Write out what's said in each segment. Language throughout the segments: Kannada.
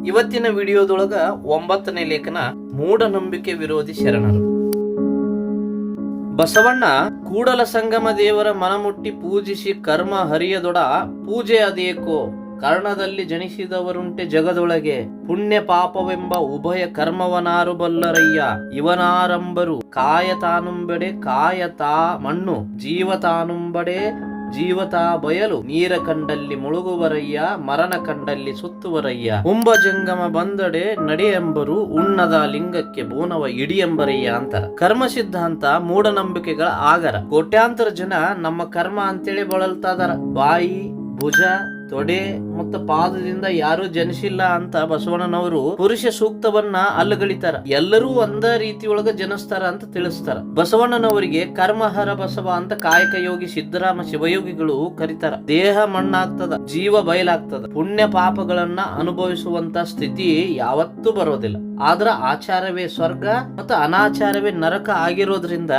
ಇವತ್ತಿನ ವಿಡಿಯೋದೊಳಗ 9ನೇ ಲೇಖನ ಮೂಢನಂಬಿಕೆ ವಿರೋಧಿ ಶರಣರು. ಬಸವಣ್ಣ ಕೂಡಲ ಸಂಗಮ ದೇವರ ಮನಮುಟ್ಟಿ ಪೂಜಿಸಿ ಕರ್ಮ ಹರಿಯದೊಡ ಪೂಜೆ ಅದೇಕೋ ಕರ್ಣದಲ್ಲಿ ಜನಿಸಿದವರುಂಟೆ ಜಗದೊಳಗೆ ಪುಣ್ಯ ಪಾಪವೆಂಬ ಉಭಯ ಕರ್ಮವನಾರು ಬಲ್ಲರಯ್ಯ ಇವನಾರಂಬರು ಕಾಯತಾನುಂಬಡೆ ಕಾಯತಾ ಮಣ್ಣು ಜೀವತಾನುಂಬಡೆ ಜೀವತಾ ಬಯಲು ನೀರ ಕಂಡಲ್ಲಿ ಮುಳುಗುವರಯ್ಯ ಮರಣ ಕಂಡಲ್ಲಿ ಸುತ್ತುವರಯ್ಯ ಕುಂಭ ಜಂಗಮ ಬಂದಡೆ ನಡೆಯೆಂಬರು ಉಣ್ಣದ ಲಿಂಗಕ್ಕೆ ಬೋನವ ಇಡಿಯೆಂಬರಯ್ಯ ಅಂತಾರ. ಕರ್ಮ ಸಿದ್ಧಾಂತ ಮೂಢನಂಬಿಕೆಗಳ ಆಗರ. ಕೋಟ್ಯಾಂತರ ಜನ ನಮ್ಮ ಕರ್ಮ ಅಂತೇಳಿ ಬಳಲ್ತಾ ಇದಾರ. ಬಾಯಿ, ಭುಜ, ತೊಡೆ ಮತ್ತು ಪಾದದಿಂದ ಯಾರು ಜನಿಸಿಲ್ಲ ಅಂತ ಬಸವಣ್ಣನವರು ಪುರುಷ ಸೂಕ್ತವನ್ನ ಅಲ್ಲಗಳಿತಾರ. ಎಲ್ಲರೂ ಒಂದ ರೀತಿಯೊಳಗ ಜನಿಸ್ತಾರ ಅಂತ ತಿಳಿಸ್ತಾರ. ಬಸವಣ್ಣನವರಿಗೆ ಕರ್ಮಹರ ಬಸವ ಅಂತ ಕಾಯಕ ಯೋಗಿ ಸಿದ್ದರಾಮ ಶಿವಯೋಗಿಗಳು ಕರೀತಾರ. ದೇಹ ಮಣ್ಣಾಗ್ತದ, ಜೀವ ಬಯಲಾಗ್ತದ, ಪುಣ್ಯ ಪಾಪಗಳನ್ನ ಅನುಭವಿಸುವಂತ ಸ್ಥಿತಿ ಯಾವತ್ತೂ ಬರೋದಿಲ್ಲ. ಆದ್ರ ಆಚಾರವೇ ಸ್ವರ್ಗ ಮತ್ತು ಅನಾಚಾರವೇ ನರಕ ಆಗಿರೋದ್ರಿಂದ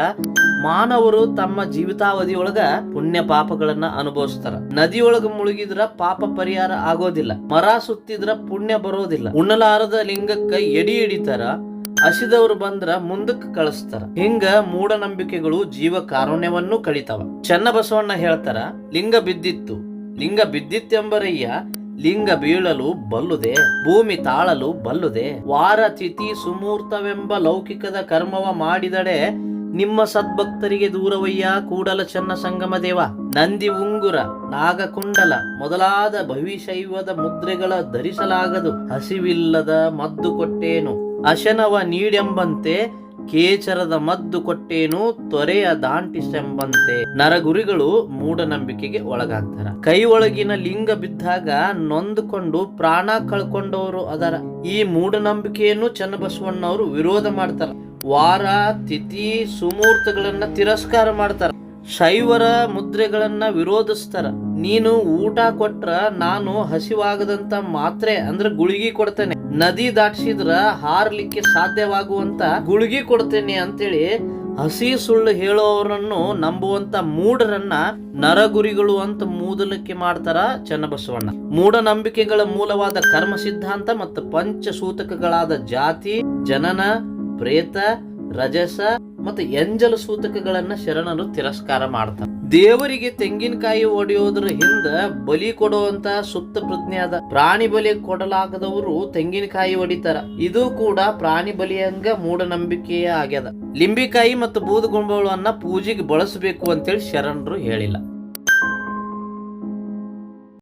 ಮಾನವರು ತಮ್ಮ ಜೀವಿತಾವಧಿಯೊಳಗ ಪುಣ್ಯ ಪಾಪಗಳನ್ನ ಅನುಭವಿಸ್ತಾರ. ನದಿಯೊಳಗ ಮುಳುಗಿದ್ರ ಪಾಪ ಪರಿಹಾರ ಆಗೋದಿಲ್ಲ. ಮರ ಸುತ್ತಿದ್ರ ಪುಣ್ಯ ಬರೋದಿಲ್ಲ. ಉಣ್ಣಲಾರದ ಲಿಂಗಕ್ಕ ಎಡಿ ಹಿಡಿತಾರ. ಹಸಿದವರು ಬಂದ್ರ ಮುಂದಕ್ಕೆ ಕಳಿಸ್ತಾರ. ಹಿಂಗ ಮೂಢನಂಬಿಕೆಗಳು ಜೀವ ಕಾರುಣ್ಯವನ್ನು ಕಳಿತಾವ. ಚನ್ನಬಸವಣ್ಣ ಹೇಳ್ತಾರ, ಲಿಂಗ ಬಿದ್ದಿತ್ತೆಂಬರಯ್ಯ ಲಿಂಗ ಬೀಳಲು ಬಲ್ಲುದೆ, ಭೂಮಿ ತಾಳಲು ಬಲ್ಲುದೆ. ವಾರ ತಿಥಿ ಸುಮೂರ್ತವೆಂಬ ಲೌಕಿಕದ ಕರ್ಮವ ಮಾಡಿದಡೆ ನಿಮ್ಮ ಸದ್ಭಕ್ತರಿಗೆ ದೂರವಯ್ಯ ಕೂಡಲ ಚನ್ನ ಸಂಗಮ ದೇವ. ನಂದಿ ಉಂಗುರ, ನಾಗಕುಂಡಲ ಮೊದಲಾದ ಭವಿಶೈವದ ಮುದ್ರೆಗಳ ಧರಿಸಲಾಗದು. ಹಸಿವಿಲ್ಲದ ಮದ್ದು ಕೊಟ್ಟೇನು ಅಶನವ ನೀಡೆಂಬಂತೆ ಕೇಚರದ ಮದ್ದು ಕೊಟ್ಟೇನು ತೊರೆಯ ದಾಂಟಿಸೆಂಬಂತೆ. ನರಗುರಿಗಳು ಮೂಢನಂಬಿಕೆಗೆ ಒಳಗಾಗ್ತಾರ. ಕೈ ಒಳಗಿನ ಲಿಂಗ ಬಿದ್ದಾಗ ನೊಂದುಕೊಂಡು ಪ್ರಾಣ ಕಳ್ಕೊಂಡವರು ಅದರ. ಈ ಮೂಢನಂಬಿಕೆಯನ್ನು ಚನ್ನಬಸವಣ್ಣವರು ವಿರೋಧ ಮಾಡ್ತಾರ. ವಾರ ತಿಥಿ ಸುಮೂರ್ತಗಳನ್ನ ತಿರಸ್ಕಾರ ಮಾಡ್ತಾರ. ಶೈವರ ಮುದ್ರೆಗಳನ್ನ ವಿರೋಧಿಸ್ತಾರ. ನೀನು ಊಟ ಕೊಟ್ರ ನಾನು ಹಸಿವಾಗದಂತ ಮಾತ್ರೆ ಅಂದ್ರೆ ಗುಳಿಗಿ ಕೊಡ್ತೇನೆ, ನದಿ ದಾಟಿಸಿದ್ರ ಹಾರ್ಲಿಕ್ಕೆ ಸಾಧ್ಯವಾಗುವಂತ ಗುಳಿಗಿ ಕೊಡ್ತೇನೆ ಅಂತೇಳಿ ಹಸಿ ಸುಳ್ಳು ಹೇಳೋರನ್ನು ನಂಬುವಂತ ಮೂಢರನ್ನ ನರಗುರಿಗಳು ಅಂತ ಮೂದಲಿಕೆ ಮಾಡ್ತಾರ ಚನ್ನಬಸವಣ್ಣ. ಮೂಢನಂಬಿಕೆಗಳ ಮೂಲವಾದ ಕರ್ಮ ಸಿದ್ಧಾಂತ ಮತ್ತು ಪಂಚಸೂತಕಗಳಾದ ಜಾತಿ, ಜನನ, ಪ್ರೇತ, ರಜಸ ಮತ್ತು ಎಂಜಲ ಸೂತಕಗಳನ್ನ ಶರಣರು ತಿರಸ್ಕಾರ ಮಾಡ್ತಾರೆ. ದೇವರಿಗೆ ತೆಂಗಿನಕಾಯಿ ಒಡೆಯೋದ್ರ ಹಿಂದ ಬಲಿ ಕೊಡುವಂತ ಸುಪ್ತ ಪ್ರಜ್ಞೆ ಅದ. ಪ್ರಾಣಿ ಬಲಿ ಕೊಡಲಾಗದವರು ತೆಂಗಿನಕಾಯಿ ಹೊಡಿತಾರ. ಇದು ಕೂಡ ಪ್ರಾಣಿ ಬಲಿಯಂಗ ಮೂಢನಂಬಿಕೆಯೇ ಆಗ್ಯದ. ಲಿಂಬಿಕಾಯಿ ಮತ್ತು ಬೂದುಗುಂಬಳವನ್ನ ಪೂಜೆಗೆ ಬಳಸಬೇಕು ಅಂತೇಳಿ ಶರಣರು ಹೇಳಿಲ್ಲ.